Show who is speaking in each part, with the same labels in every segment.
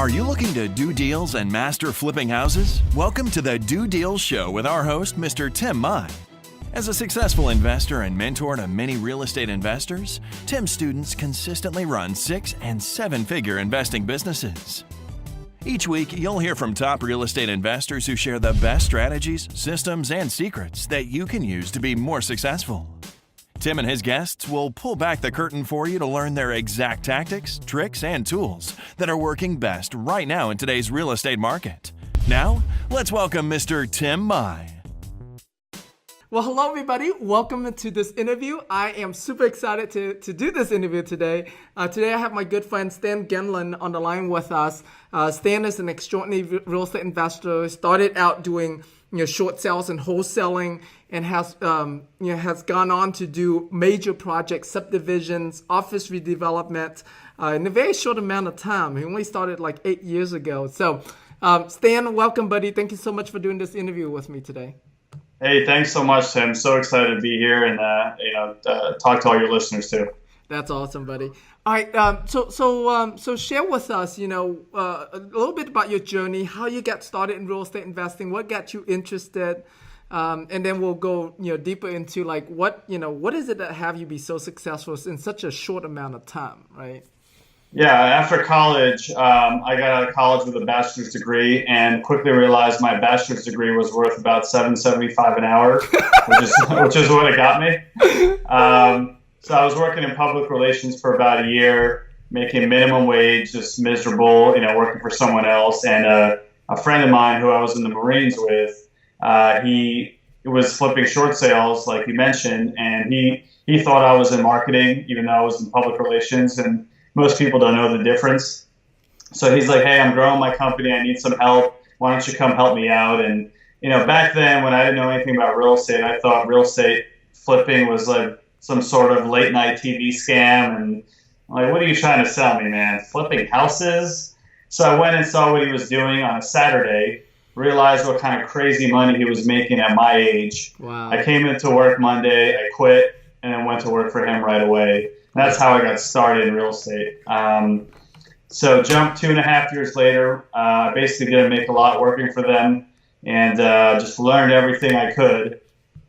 Speaker 1: Are you looking to do deals and master flipping houses? Welcome to the Do Deals Show with our host, Mr. Tim MAI. As a successful investor and mentor to many real estate investors, Tim's students consistently run 6- and 7-figure investing businesses. Each week, you'll hear from top real estate investors who share the best strategies, systems, and secrets that you can use to be more successful. Tim and his guests will pull back the curtain for you to learn their exact tactics, tricks, and tools that are working best right now in today's real estate market. Now, let's welcome Mr. Tim MAI.
Speaker 2: Well, hello, everybody. Welcome to this interview. I am super excited to do this interview today. Today, I have my good friend Stan Gendlin on the line with us. Stan is an extraordinary real estate investor. Started out doing short sales and wholesaling, and has gone on to do major projects, subdivisions, office redevelopment in a very short amount of time. He only started like 8 years ago. So, Stan, welcome, buddy. Thank you so much for doing this interview with me today.
Speaker 3: Hey, thanks so much, Tim. So excited to be here and talk to all your listeners too.
Speaker 2: That's awesome, buddy. All right, so share with us, a little bit about your journey, how you got started in real estate investing, what got you interested, and then we'll go, deeper into like what is it that have you be so successful in such a short amount of time, right?
Speaker 3: Yeah, after college, I got out of college with a bachelor's degree and quickly realized my bachelor's degree was worth about $7.75 an hour, which is what it got me. So I was working in public relations for about a year, making minimum wage, just miserable, working for someone else. And a friend of mine who I was in the Marines with, he was flipping short sales, like you mentioned, and he thought I was in marketing, even though I was in public relations, and most people don't know the difference. So he's like, hey, I'm growing my company. I need some help. Why don't you come help me out? And, back then when I didn't know anything about real estate, I thought real estate flipping was like some sort of late night TV scam. And I'm like, what are you trying to sell me, man? Flipping houses? So I went and saw what he was doing on a Saturday, realized what kind of crazy money he was making at my age.
Speaker 2: Wow.
Speaker 3: I came into work Monday, I quit, and then went to work for him right away. That's how I got started in real estate. So jumped 2.5 years later, basically didn't make a lot working for them, and just learned everything I could.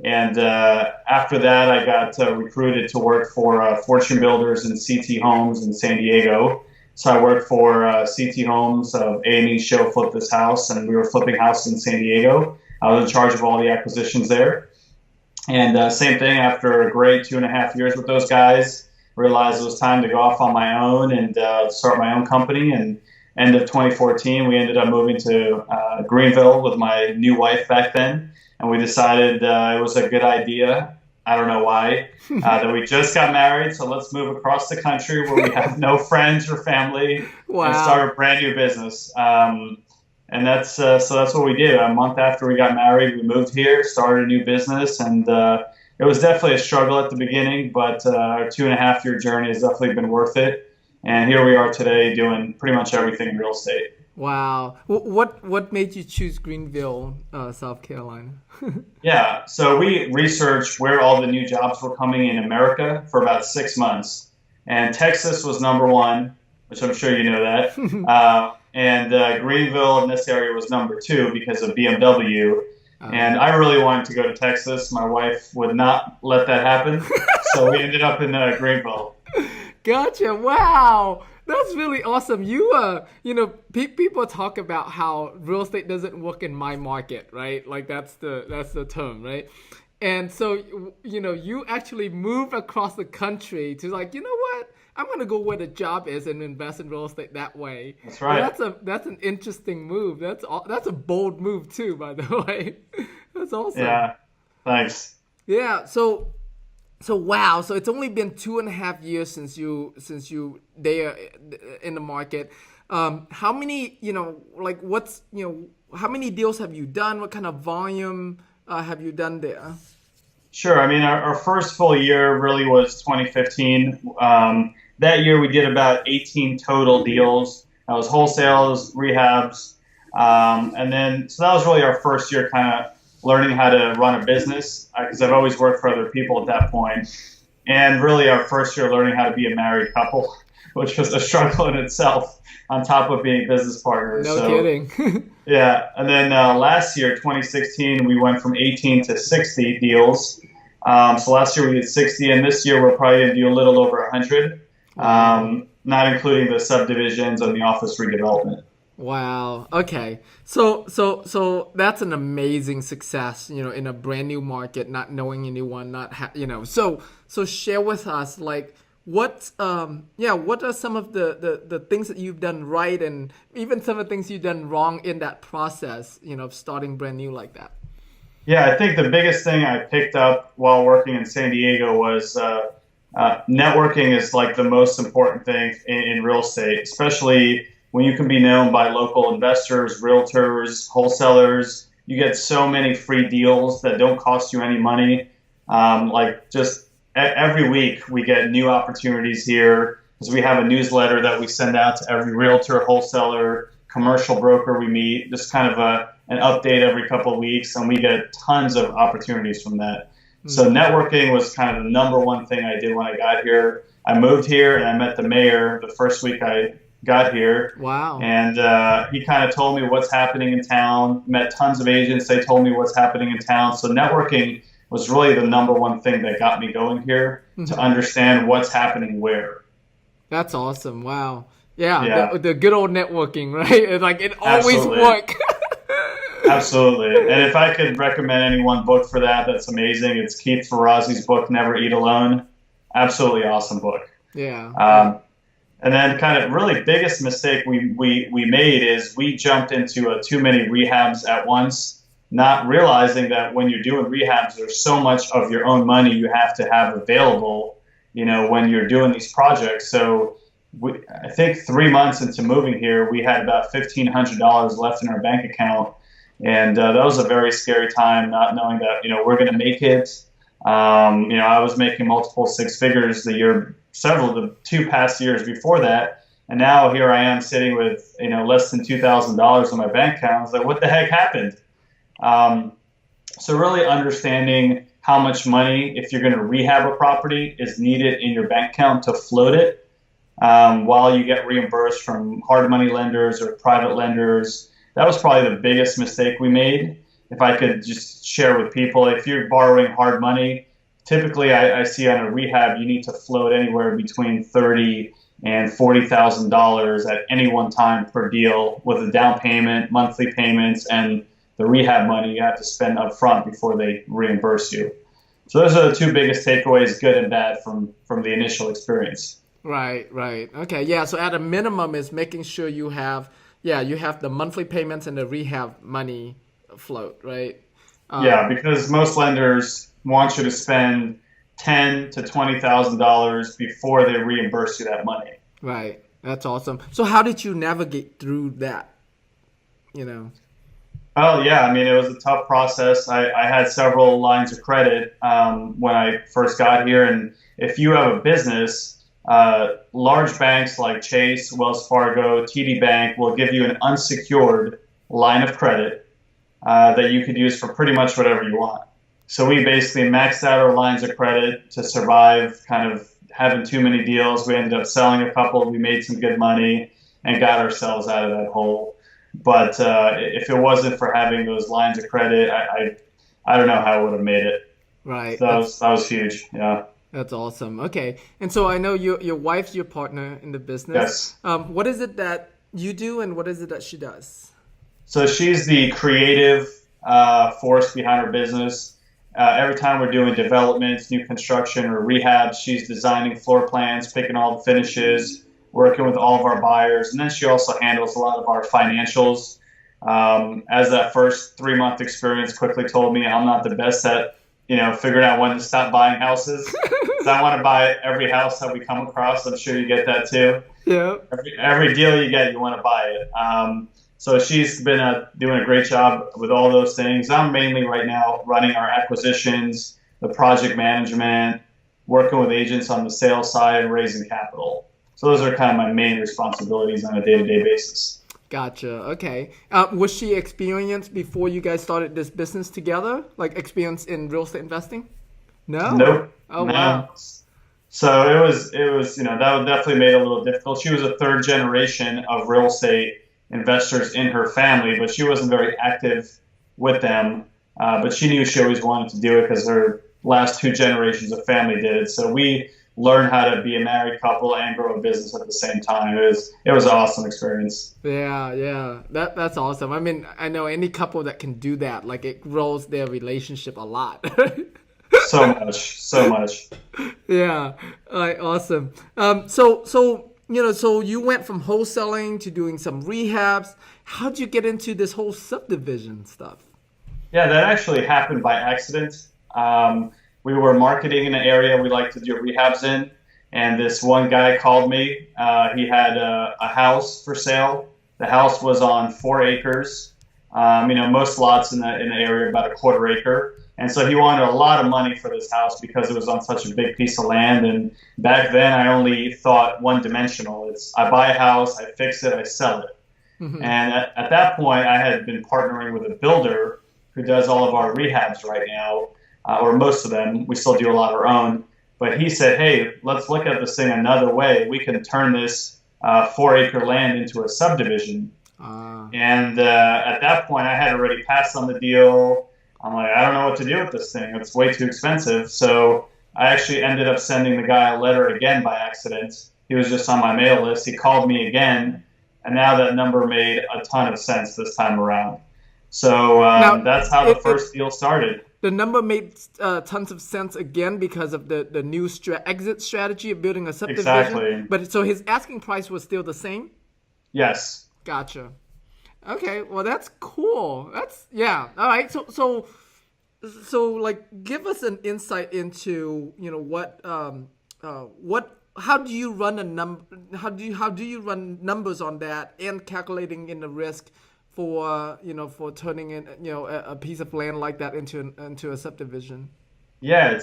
Speaker 3: And after that, I got recruited to work for Fortune Builders and CT Homes in San Diego. So I worked for CT Homes, A&E Show Flip This House, and we were flipping houses in San Diego. I was in charge of all the acquisitions there. And same thing, after a great 2.5 years with those guys, realized it was time to go off on my own and start my own company. And end of 2014, we ended up moving to Greenville with my new wife back then. And we decided it was a good idea, I don't know why, that we just got married. So let's move across the country where we have no friends or family.
Speaker 2: Wow.
Speaker 3: And start a brand new business. And that's what we did. A month after we got married, we moved here, started a new business, and it was definitely a struggle at the beginning, but our 2.5-year journey has definitely been worth it. And here we are today doing pretty much everything in real estate.
Speaker 2: Wow. What made you choose Greenville, South Carolina?
Speaker 3: Yeah, so we researched where all the new jobs were coming in America for about 6 months. And Texas was number one, which I'm sure you know that. And Greenville in this area was number 2 because of BMW. And I really wanted to go to Texas. My wife would not let that happen. So we ended up in Greenville.
Speaker 2: Gotcha. Wow. That's really awesome. People talk about how real estate doesn't work in my market, right? Like that's the term, right? And so, you actually move across the country to like, you know what? I'm going to go where the job is and invest in real estate that way.
Speaker 3: That's right.
Speaker 2: Well, that's an interesting move. That's a bold move too, by the way. That's awesome.
Speaker 3: Yeah. Thanks.
Speaker 2: Yeah. So wow. So it's only been 2.5 years since you there in the market. How many, how many deals have you done? What kind of volume have you done there?
Speaker 3: Sure. I mean, our first full year really was 2015. That year we did about 18 total deals. That was wholesales, rehabs, and then so that was really our first year kind of learning how to run a business because I've always worked for other people at that point. And really our first year learning how to be a married couple. which was a struggle in itself on top of being business partners.
Speaker 2: No kidding.
Speaker 3: Yeah. And then last year, 2016, we went from 18 to 60 deals. So last year we did 60, and this year we're probably going to do a little over 100, not including the subdivisions and the office redevelopment.
Speaker 2: Wow. Okay. So that's an amazing success, in a brand new market, not knowing anyone, so share with us, like, what are some of the things that you've done right, and even some of the things you've done wrong in that process, of starting brand new like that?
Speaker 3: Yeah, I think the biggest thing I picked up while working in San Diego was networking is like the most important thing in real estate, especially when you can be known by local investors, realtors, wholesalers. You get so many free deals that don't cost you any money. Like just every week we get new opportunities here, because we have a newsletter that we send out to every realtor, wholesaler, commercial broker we meet, just kind of an update every couple of weeks, and we get tons of opportunities from that. So networking was kind of the number one thing I did when I got here. I moved here and I met the mayor the first week I got here.
Speaker 2: Wow.
Speaker 3: And he kind of told me what's happening in town, met tons of agents. They told me what's happening in town. So networking was really the number one thing that got me going here, to understand what's happening where.
Speaker 2: That's awesome. Wow. Yeah. The good old networking, right? It's like it always works.
Speaker 3: Absolutely. And if I could recommend any one book for that, that's amazing. It's Keith Ferrazzi's book, Never Eat Alone. Absolutely awesome book.
Speaker 2: Yeah.
Speaker 3: And then kind of really biggest mistake we made is we jumped into too many rehabs at once, not realizing that when you're doing rehabs, there's so much of your own money you have to have available, when you're doing these projects. So I think 3 months into moving here, we had about $1,500 left in our bank account. And that was a very scary time, not knowing that, we're going to make it. I was making multiple six figures the 2 past years before that. And now here I am sitting with, less than $2,000 in my bank account. I was like, what the heck happened? So really understanding how much money, if you're going to rehab a property, is needed in your bank account to float it, while you get reimbursed from hard money lenders or private lenders. That was probably the biggest mistake we made. If I could just share with people, if you're borrowing hard money, typically I see on a rehab, you need to float anywhere between $30,000 and $40,000 at any one time per deal, with a down payment, monthly payments, and the rehab money you have to spend up front before they reimburse you. So those are the two biggest takeaways, good and bad, from the initial experience.
Speaker 2: Right. Okay, yeah, so at a minimum is making sure you have the monthly payments and the rehab money float, right?
Speaker 3: Because most lenders want you to spend $10,000 to $20,000 before they reimburse you that money.
Speaker 2: Right. That's awesome. So how did you navigate through that?
Speaker 3: Oh, yeah. I mean, it was a tough process. I had several lines of credit when I first got here. And if you have a business, large banks like Chase, Wells Fargo, TD Bank will give you an unsecured line of credit that you could use for pretty much whatever you want. So we basically maxed out our lines of credit to survive kind of having too many deals. We ended up selling a couple. We made some good money and got ourselves out of that hole. But if it wasn't for having those lines of credit, I don't know how I would have made it.
Speaker 2: Right.
Speaker 3: So that was huge. Yeah.
Speaker 2: That's awesome. Okay. And so I know your wife's your partner in the business.
Speaker 3: Yes.
Speaker 2: What is it that you do, and what is it that she does?
Speaker 3: So she's the creative force behind her business. Every time we're doing developments, new construction, or rehab, she's designing floor plans, picking all the finishes, working with all of our buyers. And then she also handles a lot of our financials. As that first 3-month experience quickly told me, I'm not the best at figuring out when to stop buying houses. So I want to buy every house that we come across. I'm sure you get that too.
Speaker 2: Yeah.
Speaker 3: Every deal you get, you want to buy it. So she's been doing a great job with all those things. I'm mainly right now running our acquisitions, the project management, working with agents on the sales side, and raising capital. So those are kind of my main responsibilities on a day-to-day basis.
Speaker 2: Gotcha. Okay. Was she experienced before you guys started this business together? Like experience in real estate investing? No?
Speaker 3: Nope.
Speaker 2: Oh,
Speaker 3: no.
Speaker 2: wow.
Speaker 3: So it was that would definitely made it a little difficult. She was a third generation of real estate investors in her family, but she wasn't very active with them. But she knew she always wanted to do it because her last two generations of family did it. So we learned how to be a married couple and grow a business at the same time. It was an awesome experience.
Speaker 2: Yeah. That's awesome. I mean, I know any couple that can do that, like it grows their relationship a lot.
Speaker 3: So much.
Speaker 2: Yeah, awesome. So you went from wholesaling to doing some rehabs. How'd you get into this whole subdivision stuff?
Speaker 3: Yeah, that actually happened by accident. We were marketing in an area we like to do rehabs in, and this one guy called me. He had a house for sale. The house was on 4 acres. Most lots in the area about a quarter acre. And so he wanted a lot of money for this house because it was on such a big piece of land. And back then, I only thought one-dimensional. It's I buy a house, I fix it, I sell it. Mm-hmm. And at that point, I had been partnering with a builder who does all of our rehabs right now, or most of them. We still do a lot of our own. But he said, hey, let's look at this thing another way. We can turn this 4-acre land into a subdivision. And at that point, I had already passed on the deal. I'm like, I don't know what to do with this thing. It's way too expensive. So I actually ended up sending the guy a letter again by accident. He was just on my mail list. He called me again. And now that number made a ton of sense this time around. So that's how the first deal started.
Speaker 2: The number made tons of sense again because of the new exit strategy of building a subdivision.
Speaker 3: Exactly.
Speaker 2: But so his asking price was still the same?
Speaker 3: Yes.
Speaker 2: Gotcha. Okay, well that's cool. Yeah. All right. So like, give us an insight into how do you run how do you run numbers on that and calculating in the risk for turning in a piece of land like that into a subdivision?
Speaker 3: Yeah,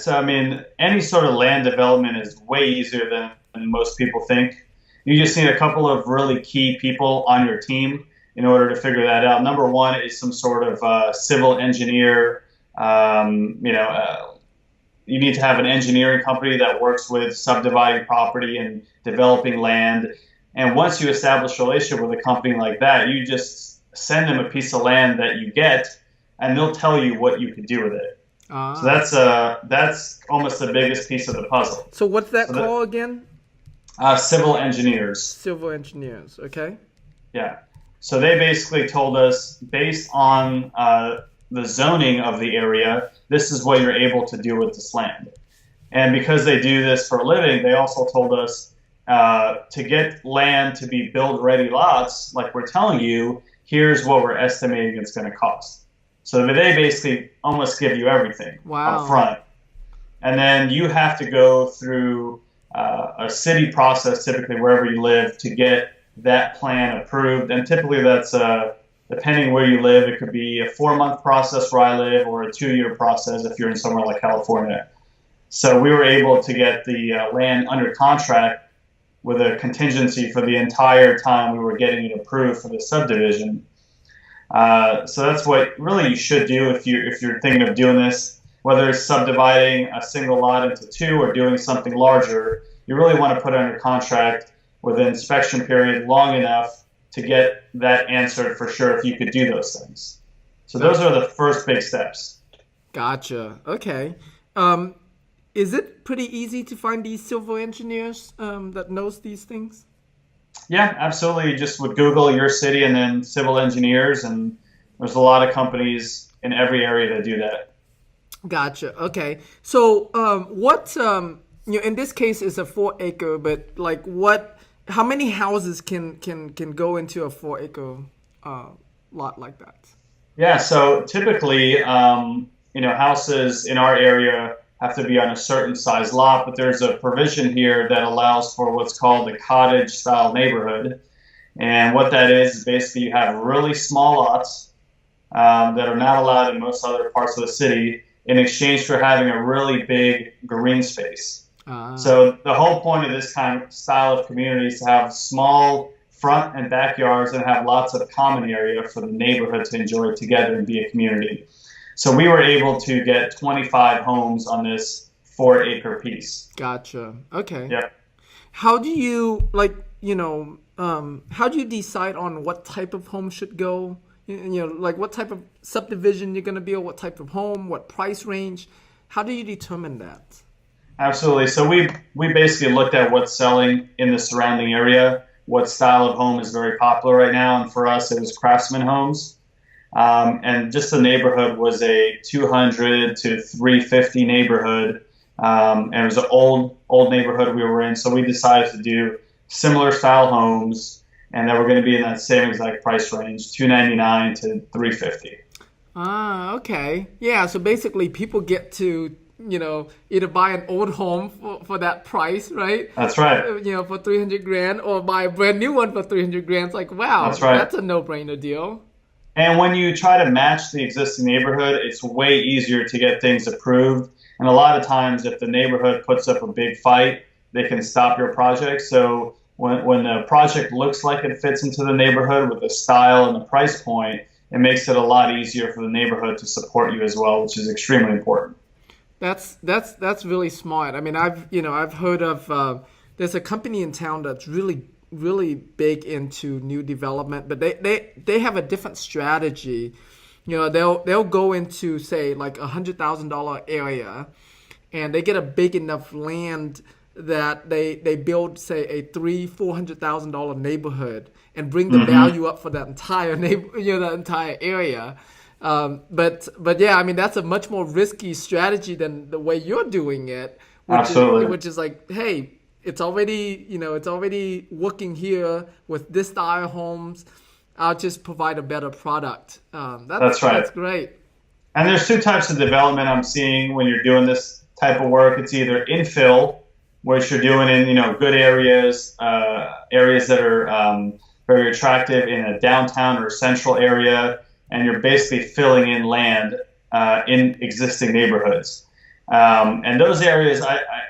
Speaker 3: any sort of land development is way easier than most people think. You just need a couple of really key people on your team in order to figure that out. Number one is some sort of civil engineer. You need to have an engineering company that works with subdividing property and developing land. And once you establish a relationship with a company like that, you just send them a piece of land that you get, and they'll tell you what you could do with it. So that's almost the biggest piece of the puzzle.
Speaker 2: So what's that called again?
Speaker 3: Civil engineers.
Speaker 2: Civil engineers, okay.
Speaker 3: Yeah. So they basically told us, based on the zoning of the area, this is what you're able to do with this land. And because they do this for a living, they also told us to get land to be build-ready lots, like we're telling you, here's what we're estimating it's going to cost. So they basically almost give you everything up front. And then you have to go through a city process, typically wherever you live, to get that plan approved. And typically that's, depending where you live, it could be a 4-month process where I live or a 2-year process if you're in somewhere like California. So we were able to get the land under contract with a contingency for the entire time we were getting it approved for the subdivision. So that's what really you should do if you're thinking of doing this, whether it's subdividing a single lot into 2 or doing something larger. You really want to put it under contract with an inspection period long enough to get that answered for sure if you could do those things. So those are the first big steps.
Speaker 2: Gotcha. Okay. Is it pretty easy to find these civil engineers that knows these things?
Speaker 3: Yeah, absolutely. You just would Google your city and then civil engineers, and there's a lot of companies in every area that do that.
Speaker 2: Gotcha. Okay. So what, in this case it's a 4-acre, but like how many houses can go into a 4-acre lot like that? Yeah,
Speaker 3: so typically, houses in our area have to be on a certain size lot, but there's a provision here that allows for what's called a cottage-style neighborhood. And what that is basically you have really small lots that are not allowed in most other parts of the city in exchange for having a really big green space. So the whole point of this kind of style of community is to have small front and backyards and have lots of common area for the neighborhood to enjoy together and be a community. So we were able to get 25 homes on this 4-acre piece.
Speaker 2: Gotcha. Okay.
Speaker 3: Yeah.
Speaker 2: How do you how do you decide on what type of home should go? Like what type of subdivision you're going to build, what type of home, what price range? How do you determine that?
Speaker 3: Absolutely. So we basically looked at what's selling in the surrounding area, what style of home is very popular right now, and for us it was Craftsman homes. And just the neighborhood was a 200 to 350 neighborhood, and it was an old neighborhood we were in. So we decided to do similar style homes, and that we're going to be in that same exact price range, 299 to 350.
Speaker 2: Ah, okay. Yeah, so basically people get to, either buy an old home for that price, right?
Speaker 3: That's right.
Speaker 2: For 300 grand, or buy a brand new one for 300 grand. It's like, wow,
Speaker 3: that's right.
Speaker 2: That's a no-brainer deal.
Speaker 3: And when you try to match the existing neighborhood, it's way easier to get things approved. And a lot of times if the neighborhood puts up a big fight, they can stop your project. So when the project looks like it fits into the neighborhood with the style and the price point, it makes it a lot easier for the neighborhood to support you as well, which is extremely important.
Speaker 2: That's really smart. I mean, I've heard of there's a company in town that's really big into new development, but they have a different strategy. They'll go into, say, like $100,000 area, and they get a big enough land that they build, say, a $400,000 neighborhood and bring the value up for that entire that entire area. But yeah, I mean, that's a much more risky strategy than the way you're doing it, which is like, hey, it's already working here with this style homes. I'll just provide a better product. That's right. That's great.
Speaker 3: And there's two types of development I'm seeing when you're doing this type of work. It's either infill, which you're doing in good areas, areas that are very attractive in a downtown or central area, and you're basically filling in land in existing neighborhoods. And those areas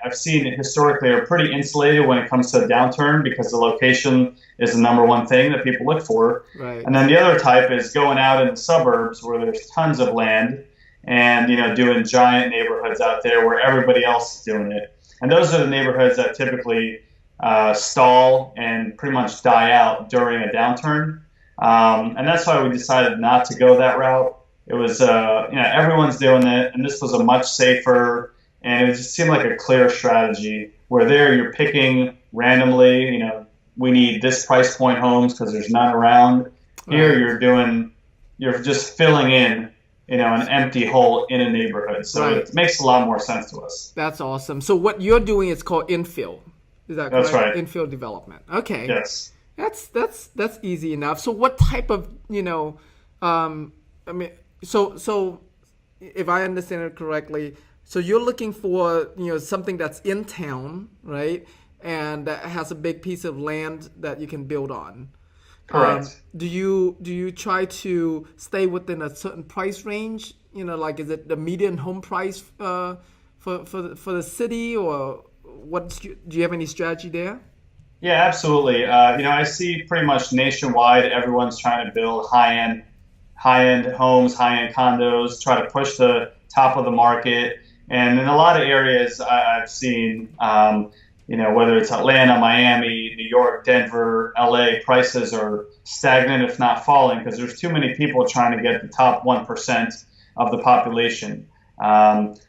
Speaker 3: I've seen historically are pretty insulated when it comes to a downturn because the location is the number one thing that people look for.
Speaker 2: Right.
Speaker 3: And then the other type is going out in the suburbs where there's tons of land and doing giant neighborhoods out there where everybody else is doing it. And those are the neighborhoods that typically stall and pretty much die out during a downturn. And that's why we decided not to go that route. It was, everyone's doing it, and this was a much safer, and it just seemed like a clear strategy. Where there you're picking randomly, we need this price point homes because there's none around. Here you're just filling in, an empty hole in a neighborhood. So It makes a lot more sense to us.
Speaker 2: That's awesome. So what you're doing is called infill. Is that correct?
Speaker 3: That's right.
Speaker 2: Infill development. Okay.
Speaker 3: Yes.
Speaker 2: That's easy enough. So what type of, So if I understand it correctly, so you're looking for, something that's in town, right? And that has a big piece of land that you can build on.
Speaker 3: Correct.
Speaker 2: Do you try to stay within a certain price range? Like is it the median home price for the city, or do you have any strategy there?
Speaker 3: Yeah, absolutely. I see pretty much nationwide everyone's trying to build high-end homes, high-end condos, try to push the top of the market. And in a lot of areas I've seen, whether it's Atlanta, Miami, New York, Denver, LA, prices are stagnant, if not falling, because there's too many people trying to get the top 1% of the population.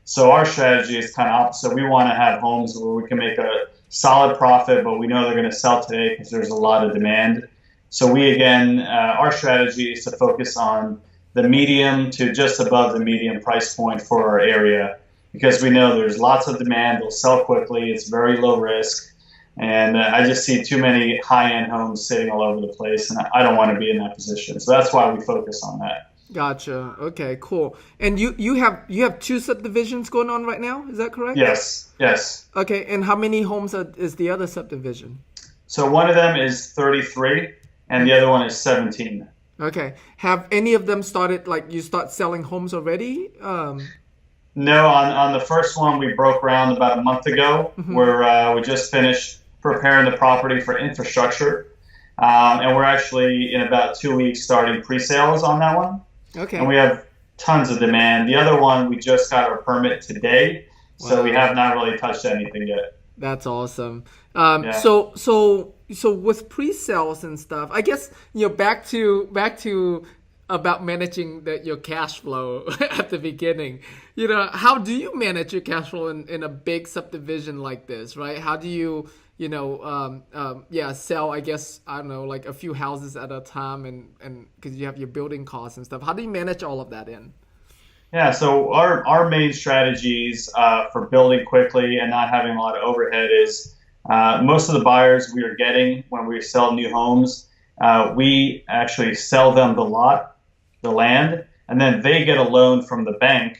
Speaker 3: So our strategy is kind of opposite. We want to have homes where we can make a solid profit, but we know they're going to sell today because there's a lot of demand. So our strategy is to focus on the medium to just above the medium price point for our area because we know there's lots of demand. They'll sell quickly. It's very low risk. And I just see too many high-end homes sitting all over the place, and I don't want to be in that position. So that's why we focus on that.
Speaker 2: Gotcha. Okay, cool. And you have two subdivisions going on right now, is that correct?
Speaker 3: Yes.
Speaker 2: Okay, and how many homes is the other subdivision?
Speaker 3: So one of them is 33, and the other one is 17.
Speaker 2: Okay. Have any of them started, like you start selling homes already?
Speaker 3: No, on the first one, we broke ground about a month ago, where we just finished preparing the property for infrastructure. And we're actually, in about 2 weeks, starting pre-sales on that one.
Speaker 2: Okay.
Speaker 3: And we have tons of demand. The other one, we just got our permit today. So
Speaker 2: Wow.
Speaker 3: we have not really touched anything yet.
Speaker 2: That's awesome.
Speaker 3: Yeah.
Speaker 2: So with pre-sales and stuff, I guess back to about managing your cash flow at the beginning. How do you manage your cash flow in a big subdivision like this, right? How do you sell, I guess, I don't know, like a few houses at a time, and because you have your building costs and stuff. How do you manage all of that in?
Speaker 3: Yeah, so our main strategies for building quickly and not having a lot of overhead is most of the buyers we are getting when we sell new homes, we actually sell them the land, and then they get a loan from the bank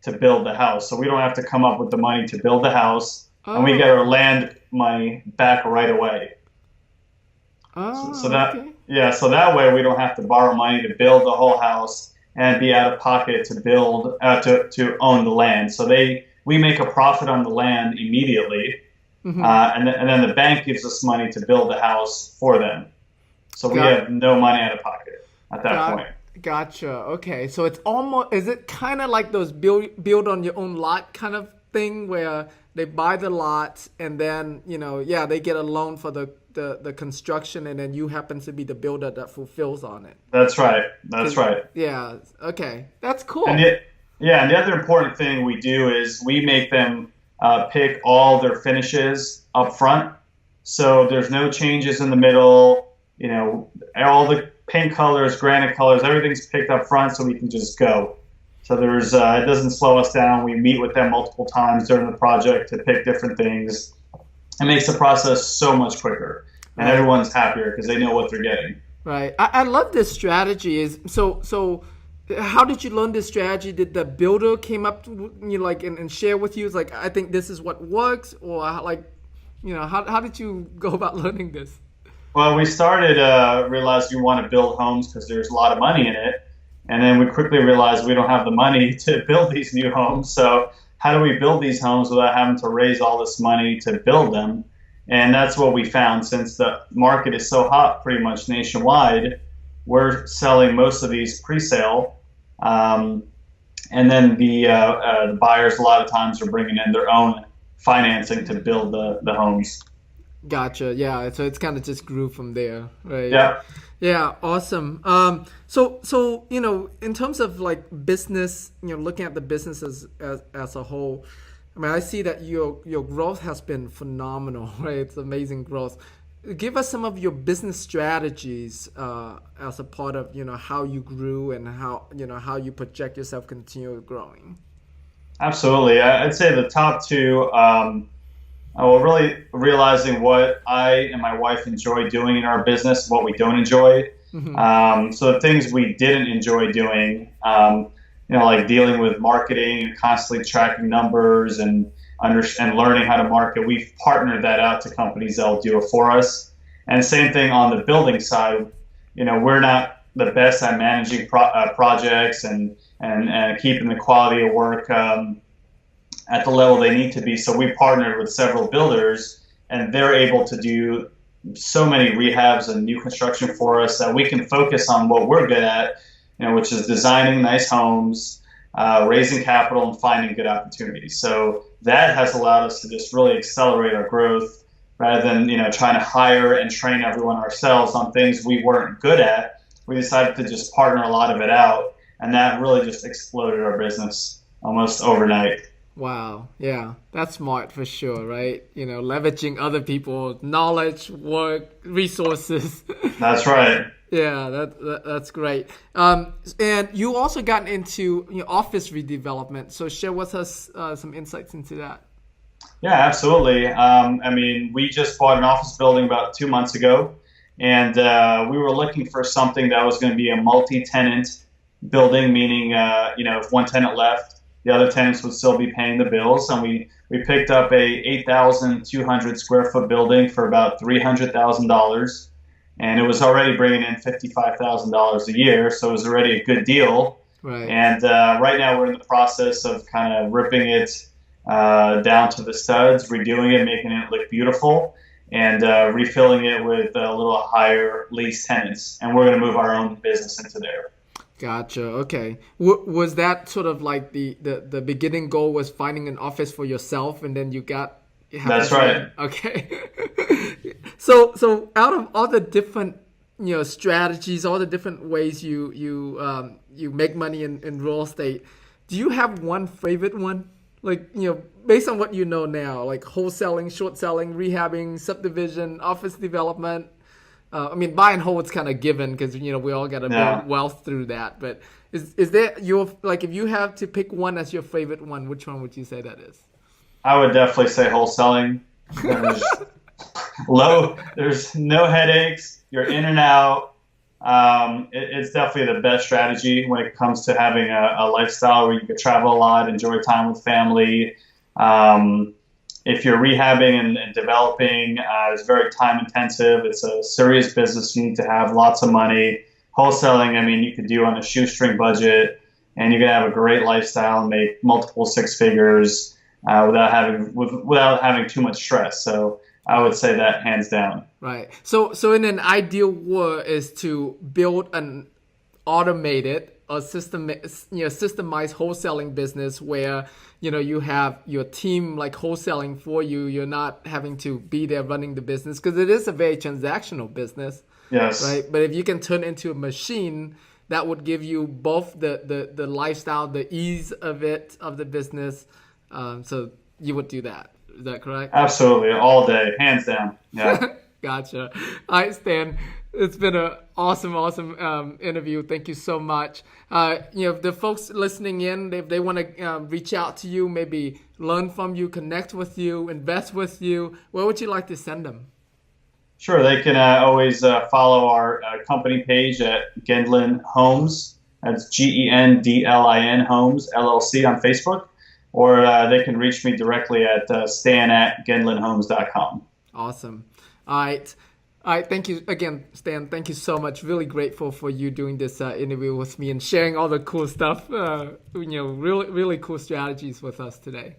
Speaker 3: to build the house. So we don't have to come up with the money to build the house, and we get our land money back right away.
Speaker 2: Oh,
Speaker 3: So that
Speaker 2: okay.
Speaker 3: so that way we don't have to borrow money to build the whole house and be out of pocket to build to own the land. So we make a profit on the land immediately, and then the bank gives us money to build the house for them. So we
Speaker 2: Got-
Speaker 3: have no money out of pocket at that point.
Speaker 2: Gotcha. Okay, so is it kind of like those build on your own lot kind of thing where they buy the lot and then they get a loan for the construction, and then you happen to be the builder that fulfills on it.
Speaker 3: That's right. That's right.
Speaker 2: Yeah. Okay, that's cool.
Speaker 3: And the other important thing we do is we make them pick all their finishes up front. So there's no changes in the middle. All the paint colors, granite colors, everything's picked up front, so we can just go. So there's it doesn't slow us down. We meet with them multiple times during the project to pick different things. It makes the process so much quicker, and everyone's happier because they know what they're getting.
Speaker 2: Right. I love this strategy. So how did you learn this strategy? Did the builder came up to you and share with you? It's like, I think this is what works, or how did you go about learning this?
Speaker 3: Well, we started realized we want to build homes because there's a lot of money in it, and then we quickly realized we don't have the money to build these new homes. So how do we build these homes without having to raise all this money to build them? And that's what we found. Since the market is so hot pretty much nationwide, we're selling most of these pre-sale. And then the buyers a lot of times are bringing in their own financing to build the homes.
Speaker 2: Gotcha. Yeah. So it's kind of just grew from there, right?
Speaker 3: Yeah.
Speaker 2: Yeah. Awesome. So in terms of like business, looking at the business as a whole, I mean, I see that your growth has been phenomenal, right? It's amazing growth. Give us some of your business strategies as a part of how you grew and how you project yourself continue growing.
Speaker 3: Absolutely. I'd say the top two. Really realizing what I and my wife enjoy doing in our business, what we don't enjoy. So the things we didn't enjoy doing, like dealing with marketing and constantly tracking numbers and learning how to market, we've partnered that out to companies that'll do it for us. And same thing on the building side. We're not the best at managing projects and keeping the quality of work at the level they need to be. So we partnered with several builders, and they're able to do so many rehabs and new construction for us that we can focus on what we're good at, which is designing nice homes, raising capital, and finding good opportunities. So that has allowed us to just really accelerate our growth rather than trying to hire and train everyone ourselves on things we weren't good at. We decided to just partner a lot of it out, and that really just exploded our business almost overnight.
Speaker 2: Wow. Yeah, that's smart for sure, right? Leveraging other people's knowledge, work, resources.
Speaker 3: That's right.
Speaker 2: Yeah, that's great. And you also got into office redevelopment. So share with us some insights into that.
Speaker 3: Yeah, absolutely. We just bought an office building about 2 months ago, and we were looking for something that was going to be a multi-tenant building, meaning if one tenant left, the other tenants would still be paying the bills. And we picked up a 8,200 square foot building for about $300,000. And it was already bringing in $55,000 a year. So it was already a good deal.
Speaker 2: Right.
Speaker 3: And right now we're in the process of kind of ripping it down to the studs, redoing it, making it look beautiful, and refilling it with a little higher lease tenants. And we're going to move our own business into there.
Speaker 2: Gotcha. Okay. Was that sort of like the beginning goal was finding an office for yourself, and then you
Speaker 3: That's right.
Speaker 2: Okay. So out of all the different strategies, all the different ways you make money in real estate, do you have one favorite one? Like based on what you know now, like wholesaling, short selling, rehabbing, subdivision, office development. I mean, buy and hold is kind of given because we all got to build wealth through that. But is there if you have to pick one as your favorite one, which one would you say that is?
Speaker 3: I would definitely say wholesaling. There's no headaches. You're in and out. It's definitely the best strategy when it comes to having a lifestyle where you can travel a lot, enjoy time with family. If you're rehabbing and developing, it's very time intensive. It's a serious business. You need to have lots of money. Wholesaling, I mean, you could do on a shoestring budget, and you can have a great lifestyle and make multiple six figures without having too much stress. So I would say that hands down.
Speaker 2: Right. So in an ideal world is to build an automated or systemized wholesaling business where you have your team like wholesaling for you. You're not having to be there running the business because it is a very transactional business.
Speaker 3: Yes.
Speaker 2: Right. But if you can turn into a machine, that would give you both the lifestyle, the ease of the business. So you would do that. Is that correct?
Speaker 3: Absolutely. All day. Hands down. Yeah.
Speaker 2: Gotcha. All right, Stan. It's been an awesome interview. Thank you so much. The folks listening in, if they want to reach out to you, maybe learn from you, connect with you, invest with you, where would you like to send them?
Speaker 3: Sure. They can always follow our company page at Gendlin Homes. That's Gendlin Homes, LLC on Facebook. Or they can reach me directly at stan@gendlinhomes.com.
Speaker 2: Awesome. All right. Thank you again, Stan. Thank you so much. Really grateful for you doing this interview with me and sharing all the cool stuff. Really, really cool strategies with us today.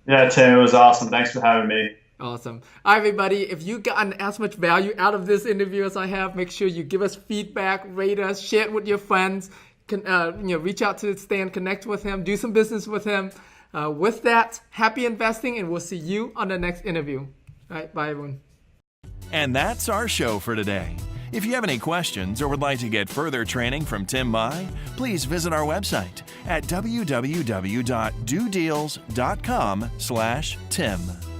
Speaker 3: Yeah, Tim, it was awesome. Thanks for having me.
Speaker 2: Awesome. All right, everybody. If you gotten as much value out of this interview as I have, make sure you give us feedback, rate us, share it with your friends. Reach out to Stan, connect with him, do some business with him. With that, happy investing, and we'll see you on the next interview. All right, bye, everyone.
Speaker 1: And that's our show for today. If you have any questions or would like to get further training from Tim MAI, please visit our website at www.dodeals.com/Tim.